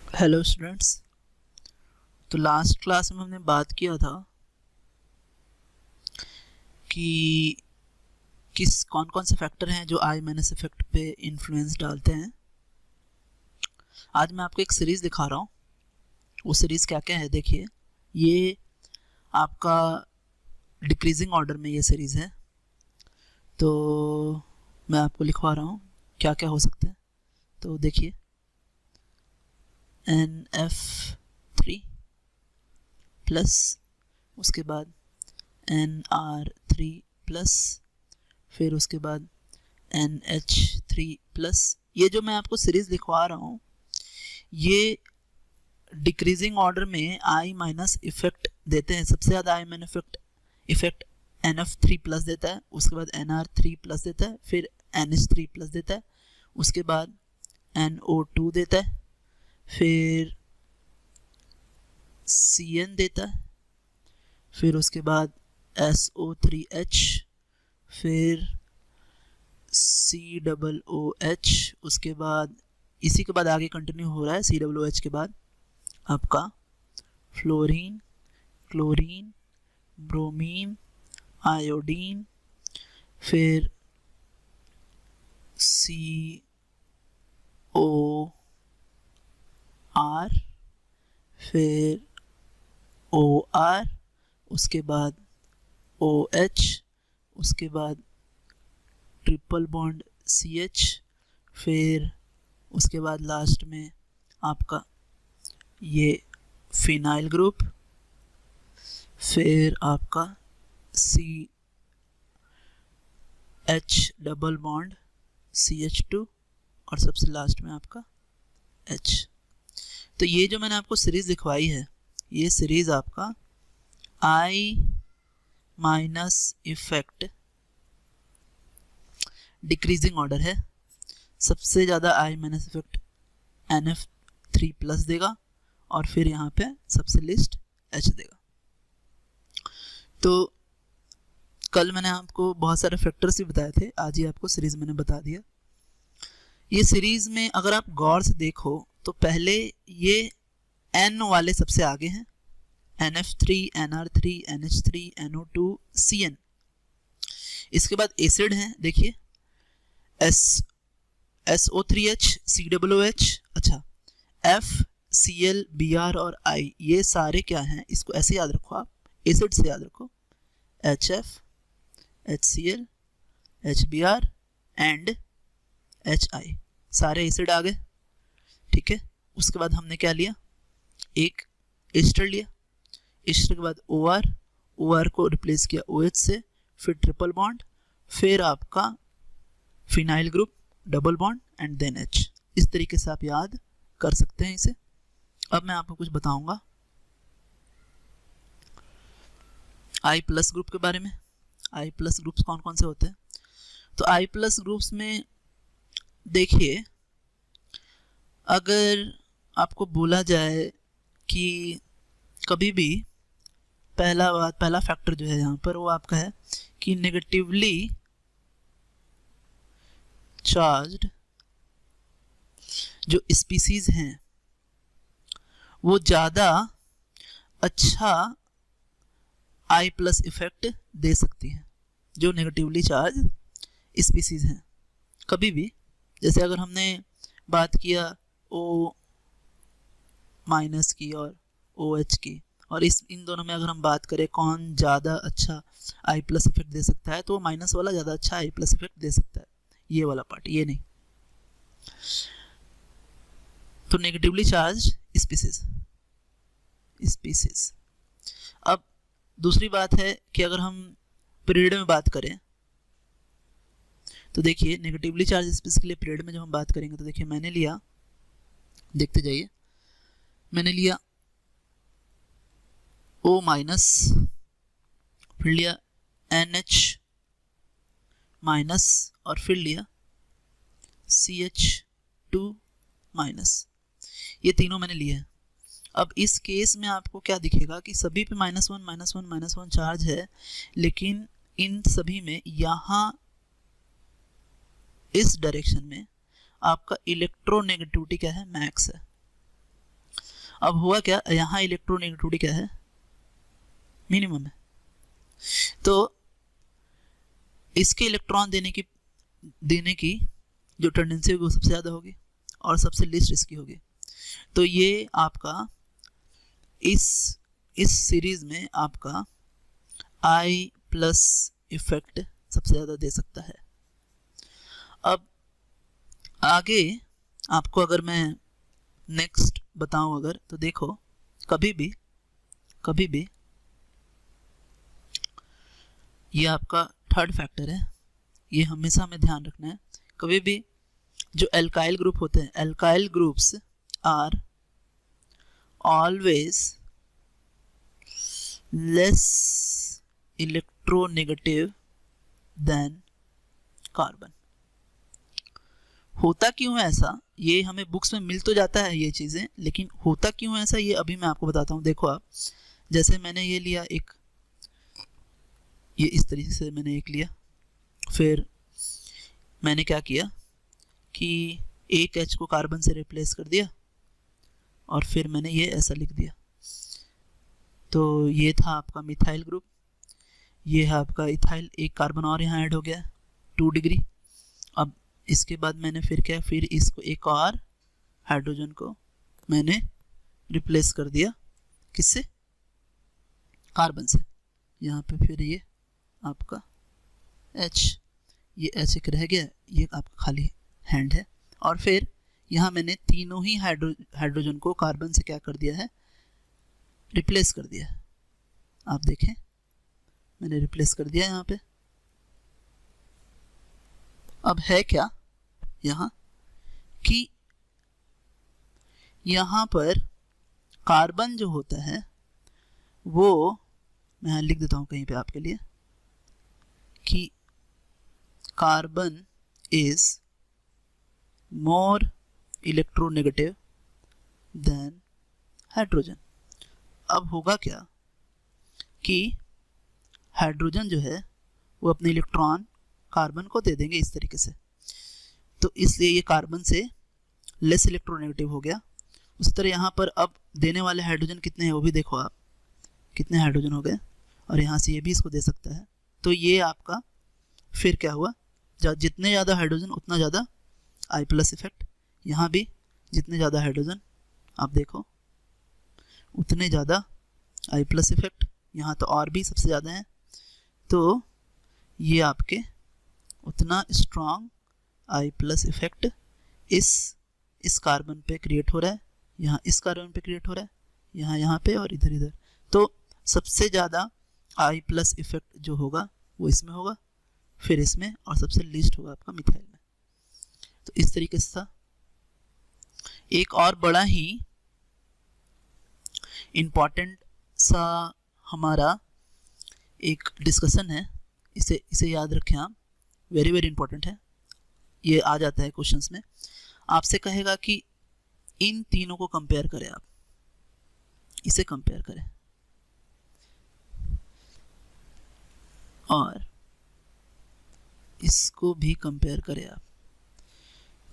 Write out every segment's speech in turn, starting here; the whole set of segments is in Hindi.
Hello students. तो लास्ट क्लास में हमने बात किया था कि कौन कौन से फैक्टर हैं जो आई माइनस इफेक्ट पे इन्फ्लुएंस डालते हैं। आज मैं आपको एक सीरीज़ दिखा रहा हूँ। वो सीरीज़ क्या क्या है देखिए। ये आपका डिक्रीजिंग ऑर्डर में ये सीरीज़ है, तो मैं आपको लिखवा रहा हूँ क्या क्या हो सकते हैं। तो देखिए NF3 प्लस, उसके बाद NR3 प्लस, फिर उसके बाद NH3 प्लस। ये जो मैं आपको सीरीज़ लिखवा रहा हूँ ये डिक्रीजिंग ऑर्डर में आई माइनस इफेक्ट देते हैं। सबसे ज़्यादा आई माइनस इफेक्ट NF3 प्लस देता है, उसके बाद NR3 प्लस देता है, फिर NH3 प्लस देता है, उसके बाद NO2 देता है, फिर CN देता है, फिर उसके बाद SO3H, फिर COOH, उसके बाद इसी के बाद आगे कंटिन्यू हो रहा है COOH के बाद आपका फ्लोरीन, क्लोरीन, ब्रोमीन, आयोडीन, फिर COR, फिर OR, उसके बाद OH, उसके बाद ट्रिपल बॉन्ड CH, फिर उसके बाद लास्ट में आपका ये फिनाइल ग्रुप, फिर आपका CH डबल बॉन्ड CH2 और सबसे लास्ट में आपका H। तो ये जो मैंने आपको सीरीज़ लिखवाई है ये सीरीज़ आपका आई माइनस इफेक्ट डिक्रीजिंग ऑर्डर है। सबसे ज़्यादा आई माइनस इफेक्ट NF3 प्लस देगा और फिर यहाँ पे सबसे लिस्ट H देगा। तो कल मैंने आपको बहुत सारे फैक्टर्स भी बताए थे, आज ही आपको सीरीज़ मैंने बता दिया। ये सीरीज़ में अगर आप गौर से देखो तो पहले ये N वाले सबसे आगे हैं, NF3, NR3, NH3, NO2, CN। इसके बाद एसिड हैं, देखिए SO3H, COOH, अच्छा FCl, Br और I, ये सारे क्या हैं, इसको ऐसे याद रखो आप, एसिड से याद रखो, HF, HCl, HBr and HI, सारे एसिड आ गए। ठीक है, उसके बाद हमने क्या लिया, एक एस्टर लिया, एस्टर के बाद OR को रिप्लेस किया OH से, फिर ट्रिपल बॉन्ड, फिर आपका phenyl group, double bond and then H। इस तरीके से आप याद कर सकते हैं इसे। अब मैं आपको कुछ बताऊंगा I प्लस ग्रुप के बारे में। I प्लस ग्रुप्स कौन कौन से होते हैं, तो I प्लस ग्रुप्स में देखिए, अगर आपको बोला जाए कि कभी भी पहला फैक्टर जो है यहाँ पर वो आपका है कि नेगेटिवली चार्ज्ड जो स्पीसीज हैं वो ज़्यादा अच्छा आई प्लस इफेक्ट दे सकती हैं, जो नेगेटिवली चार्ज स्पीसीज हैं। कभी भी, जैसे अगर हमने बात किया O माइनस की और OH की, और इन दोनों में अगर हम बात करें कौन ज़्यादा अच्छा आई प्लस इफेक्ट दे सकता है, तो वो माइनस वाला ज़्यादा अच्छा आई प्लस इफेक्ट दे सकता है, ये वाला पार्ट, ये नहीं। तो नेगेटिवली चार्ज स्पीसीज। अब दूसरी बात है कि अगर हम पीरियड में बात करें तो देखिए नेगेटिवली चार्ज स्पीसीज के लिए पीरियड में जब हम बात करेंगे तो देखिए मैंने लिया, देखते जाइए, मैंने लिया O माइनस, फिर लिया NH माइनस और फिर लिया CH2 माइनस। ये तीनों मैंने लिए हैं। अब इस केस में आपको क्या दिखेगा कि सभी पे -1 चार्ज है, लेकिन इन सभी में यहाँ इस डायरेक्शन में आपका इलेक्ट्रोनेगेटिविटी क्या है, मैक्स है। अब हुआ क्या, यहाँ इलेक्ट्रोनेगेटिविटी क्या है, मिनिमम है, तो इसके इलेक्ट्रॉन देने की जो टेंडेंसी होगी वो सबसे ज़्यादा होगी और सबसे लिस्ट इसकी होगी। तो ये आपका इस सीरीज में आपका I प्लस इफेक्ट सबसे ज़्यादा दे सकता है। अब आगे आपको अगर मैं नेक्स्ट बताऊं अगर, तो देखो कभी भी ये आपका थर्ड फैक्टर है, ये हमेशा हमें ध्यान रखना है। कभी भी जो एल्काइल ग्रुप होते हैं, alkyl groups are always less electronegative than carbon. होता क्यों है ऐसा, ये हमें बुक्स में मिल तो जाता है ये चीज़ें, लेकिन होता क्यों है ऐसा ये अभी मैं आपको बताता हूँ। देखो आप, जैसे मैंने ये लिया एक, ये इस तरीके से मैंने एक लिया, फिर मैंने क्या किया कि एक H को कार्बन से रिप्लेस कर दिया और फिर मैंने ये ऐसा लिख दिया। तो ये था आपका मिथाइल ग्रुप, ये है आपका इथाइल, एक कार्बन और यहाँ ऐड हो गया 2 डिग्री। अब इसके बाद मैंने फिर क्या, फिर इसको एक और हाइड्रोजन को मैंने रिप्लेस कर दिया, किससे, कार्बन से। यहाँ पे फिर ये आपका H, ये H एक रह गया, ये आपका खाली हैंड है। और फिर यहाँ मैंने तीनों ही हाइड्रोजन को कार्बन से क्या कर दिया है, रिप्लेस कर दिया है। आप देखें मैंने रिप्लेस कर दिया यहाँ पे। अब है क्या यहाँ कि यहाँ पर कार्बन जो होता है वो, मैं यहाँ लिख देता हूँ कहीं पे आपके लिए कि carbon is more electronegative than hydrogen. अब होगा क्या कि हाइड्रोजन जो है वो अपने इलेक्ट्रॉन कार्बन को दे देंगे इस तरीके से, तो इसलिए ये कार्बन से लेस इलेक्ट्रोनेगेटिव हो गया। उसी तरह यहाँ पर अब देने वाले हाइड्रोजन कितने हैं वो भी देखो आप, कितने हाइड्रोजन हो गए, और यहाँ से ये भी इसको दे सकता है। तो ये आपका फिर क्या हुआ, जितने ज़्यादा हाइड्रोजन उतना ज़्यादा I प्लस इफेक्ट। यहाँ भी जितने ज़्यादा हाइड्रोजन आप देखो उतने ज़्यादा I प्लस इफेक्ट, यहाँ तो और भी सबसे ज़्यादा है, तो ये आपके उतना स्ट्रॉन्ग I प्लस इफेक्ट इस कार्बन पे क्रिएट हो रहा है, यहाँ इस कार्बन पे क्रिएट हो रहा है, यहाँ पे और इधर। तो सबसे ज़्यादा I प्लस इफेक्ट जो होगा वो इसमें होगा, फिर इसमें, और सबसे लीस्ट होगा आपका मिथाइल में। तो इस तरीके से था। एक और बड़ा ही इम्पॉर्टेंट सा हमारा एक डिस्कशन है, इसे याद रखें आप, वेरी इंपॉर्टेंट है। ये आ जाता है क्वेश्चंस में, आपसे कहेगा कि इन तीनों को कंपेयर करें, आप इसे कंपेयर करें और इसको भी कंपेयर करें आप।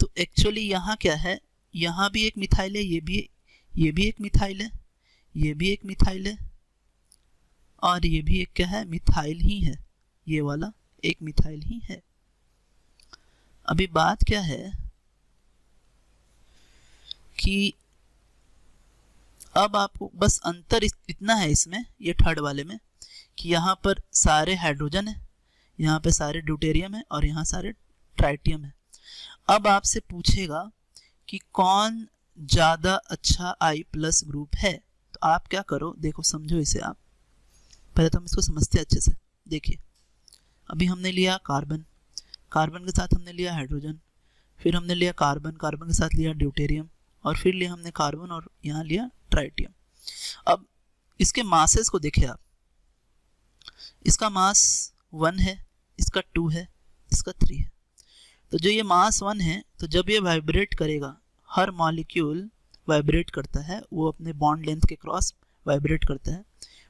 तो एक्चुअली यहाँ क्या है, यहाँ भी एक मिथाइल है, ये भी एक मिथाइल है, ये भी एक मिथाइल है, और ये भी एक क्या है, मिथाइल ही है, ये वाला एक मिथाइल ही है। अभी बात क्या है कि अब आपको बस अंतर इतना है इसमें, ये थर्ड वाले में, कि यहाँ पर सारे हाइड्रोजन है, यहाँ पे सारे ड्यूटेरियम है, और यहाँ सारे ट्राइटियम है। अब आपसे पूछेगा कि कौन ज़्यादा अच्छा I प्लस ग्रुप है, तो आप क्या करो, देखो समझो इसे आप, पहले तो हम इसको समझते हैं अच्छे से। देखिए अभी हमने लिया कार्बन, कार्बन के साथ हमने लिया हाइड्रोजन, फिर हमने लिया कार्बन, कार्बन के साथ लिया ड्यूटेरियम, और फिर लिया हमने कार्बन और यहाँ लिया ट्राइटियम। अब इसके मासेस को देखिए आप, इसका मास 1 है, इसका 2 है, इसका 3 है। तो जो ये मास 1 है, तो जब ये वाइब्रेट करेगा, हर मॉलिक्यूल वाइब्रेट करता है, वो अपने बॉन्ड लेंथ के क्रॉस वाइब्रेट करता है,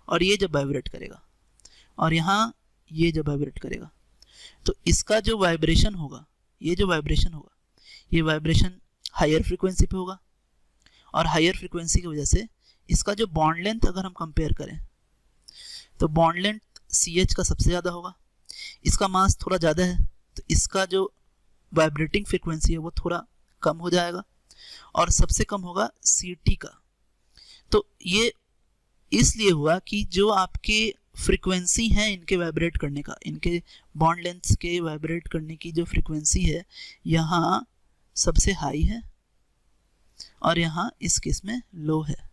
और ये जब वाइब्रेट करेगा और यहाँ ये जब वाइब्रेट करेगा, तो इसका जो वाइब्रेशन होगा, ये जो वाइब्रेशन होगा, ये वाइब्रेशन हायर फ्रीक्वेंसी पे होगा, और हायर फ्रीक्वेंसी की वजह से इसका जो बॉन्ड लेंथ अगर हम कंपेयर करें तो बॉन्ड लेंथ CH का सबसे ज़्यादा होगा, इसका मास थोड़ा ज़्यादा है तो इसका जो वाइब्रेटिंग फ्रिक्वेंसी है वो थोड़ा कम हो जाएगा, और सबसे कम होगा CT का। तो ये इसलिए हुआ कि जो आपके फ्रीक्वेंसी है इनके वाइब्रेट करने का, इनके बॉन्ड लेंथ्स के वाइब्रेट करने की जो फ्रीक्वेंसी है यहाँ सबसे हाई है और यहाँ इस केस में लो है,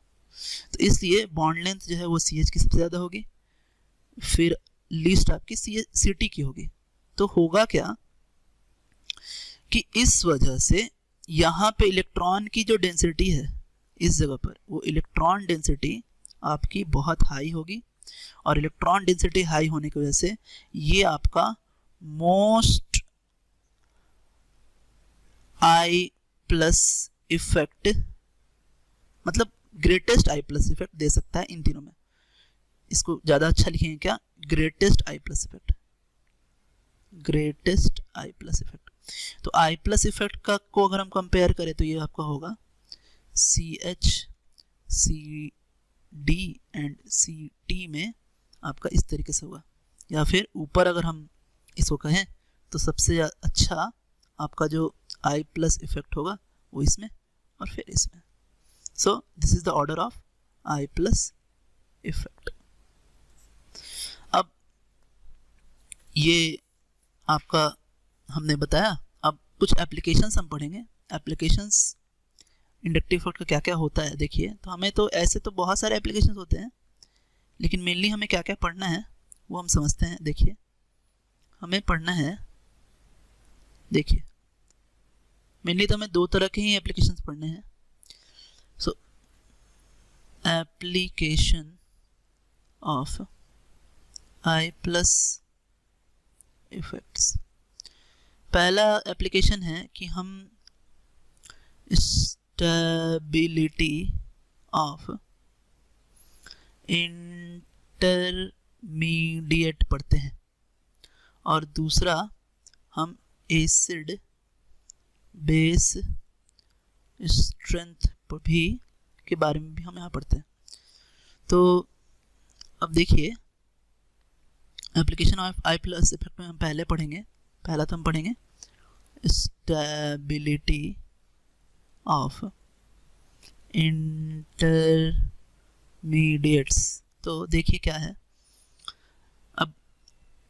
तो इसलिए बॉन्ड लेंथ जो है वो CH की सबसे ज़्यादा होगी, फिर लीस्ट आपकी CT की होगी। तो होगा क्या कि इस वजह से यहाँ पे इलेक्ट्रॉन की जो डेंसिटी है इस जगह पर, वो इलेक्ट्रॉन डेंसिटी आपकी बहुत हाई होगी, और इलेक्ट्रॉन डेंसिटी हाई होने की वजह से ये आपका मोस्ट आई प्लस इफेक्ट, मतलब ग्रेटेस्ट आई प्लस इफेक्ट दे सकता है इन तीनों में। इसको ज़्यादा अच्छा लिखेंगे क्या, ग्रेटेस्ट आई प्लस इफेक्ट, ग्रेटेस्ट आई प्लस इफेक्ट। तो आई प्लस इफेक्ट का को अगर हम कंपेयर करें तो ये आपका होगा CH CD एंड CT में आपका इस तरीके से होगा, या फिर ऊपर अगर हम इसको कहें तो सबसे अच्छा आपका जो आई प्लस इफेक्ट होगा वो इसमें और फिर इसमें। So this is the order of I plus effect. अब ये आपका हमने बताया, अब कुछ एप्लीकेशंस हम पढ़ेंगे। एप्लीकेशंस इंडक्टिव इफेक्ट का क्या क्या होता है देखिए, तो हमें तो ऐसे तो बहुत सारे एप्लीकेशंस होते हैं, लेकिन मेनली हमें क्या क्या पढ़ना है वो हम समझते हैं। देखिए हमें पढ़ना है, देखिए मेनली तो हमें दो तरह के ही एप्लीकेशंस पढ़ने हैं। सो application of I plus effects, पहला एप्लीकेशन है कि हम स्टेबिलिटी ऑफ इंटरमीडिएट पढ़ते हैं, और दूसरा हम एसिड बेस स्ट्रेंथ भी के बारे में भी हम यहाँ पढ़ते हैं। तो अब देखिए application of I plus effect में हम पहले पढ़ेंगे, पहला तो हम पढ़ेंगे स्टेबिलिटी ऑफ इंटरमीडिएट्स। तो देखिए क्या है, अब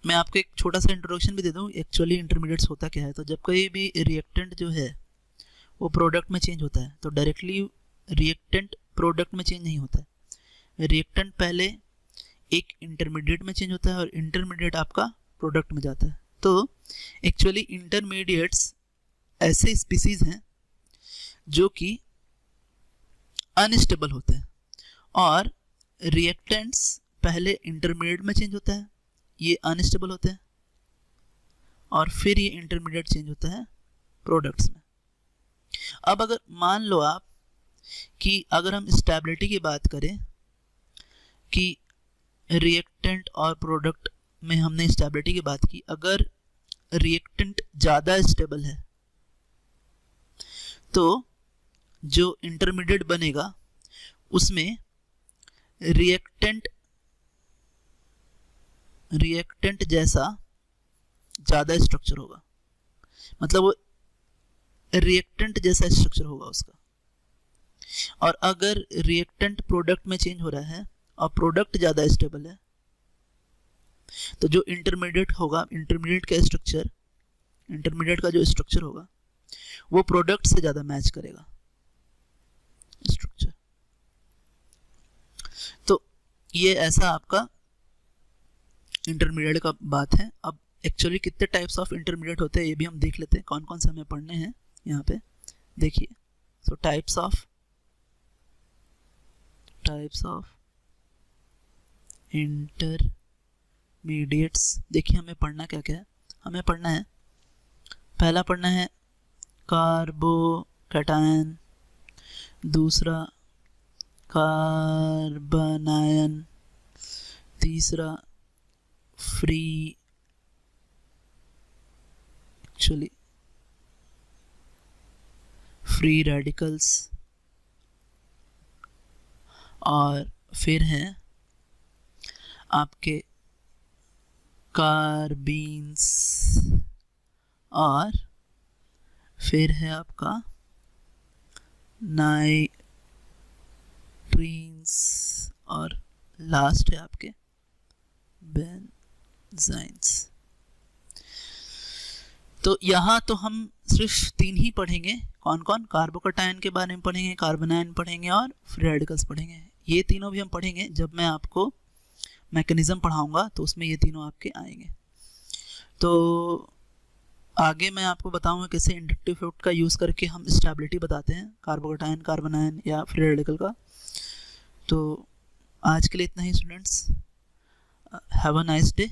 मैं आपको एक छोटा सा इंट्रोडक्शन भी दे दूँ एक्चुअली इंटरमीडिएट्स होता क्या है। तो जब कोई भी रिएक्टेंट जो है वो प्रोडक्ट में चेंज होता है तो डायरेक्टली रिएक्टेंट प्रोडक्ट में चेंज नहीं होता है, रिएक्टेंट पहले एक इंटरमीडिएट में चेंज होता है और इंटरमीडिएट आपका प्रोडक्ट में जाता है। तो एक्चुअली इंटरमीडिएट्स ऐसे स्पीसीज हैं जो कि अनस्टेबल होते हैं, और रिएक्टेंट्स पहले इंटरमीडिएट में चेंज होता है, ये अनस्टेबल होते हैं, और फिर ये इंटरमीडिएट चेंज होता है प्रोडक्ट्स में। अब अगर मान लो आप कि अगर हम स्टेबिलिटी की बात करें कि रिएक्टेंट और प्रोडक्ट में हमने स्टेबिलिटी की बात की, अगर रिएक्टेंट ज़्यादा स्टेबल है तो जो इंटरमीडिएट बनेगा उसमें रिएक्टेंट जैसा ज़्यादा स्ट्रक्चर होगा, मतलब वो रिएक्टेंट जैसा स्ट्रक्चर होगा उसका। और अगर रिएक्टेंट प्रोडक्ट में चेंज हो रहा है और प्रोडक्ट ज़्यादा स्टेबल है तो जो इंटरमीडिएट होगा, इंटरमीडिएट का जो स्ट्रक्चर होगा वो प्रोडक्ट से ज़्यादा मैच करेगा स्ट्रक्चर। तो ये ऐसा आपका इंटरमीडिएट का बात है। अब एक्चुअली कितने टाइप्स ऑफ इंटरमीडिएट होते हैं ये भी हम देख लेते हैं, कौन कौन से हमें पढ़ने हैं यहाँ पे देखिए। सो टाइप्स ऑफ इंटरमीडिएट्स, देखिए हमें पढ़ना क्या क्या है। हमें पढ़ना है, पहला पढ़ना है कार्बोकैटायन, दूसरा कार्बनायन, तीसरा फ्री रेडिकल्स, और फिर हैं आपके कार्बीन्स, और फिर है आपका नाइट्रीन्स, और लास्ट है आपके बेंजाइन्स। तो यहाँ तो हम सिर्फ 3 ही पढ़ेंगे। कौन कौन? कार्बोकैटायन के बारे में पढ़ेंगे, कार्बोनाइन पढ़ेंगे और फ्री रेडिकल्स पढ़ेंगे। ये तीनों भी हम पढ़ेंगे जब मैं आपको मैकेनिज्म पढ़ाऊंगा, तो उसमें ये तीनों आपके आएंगे। तो आगे मैं आपको बताऊंगा कैसे इंडक्टिव इफेक्ट का यूज़ करके हम स्टेबिलिटी बताते हैं कार्बोकैटायन, कार्बोनाइन या फ्री रेडिकल का। तो आज के लिए इतना ही students. Have a nice day.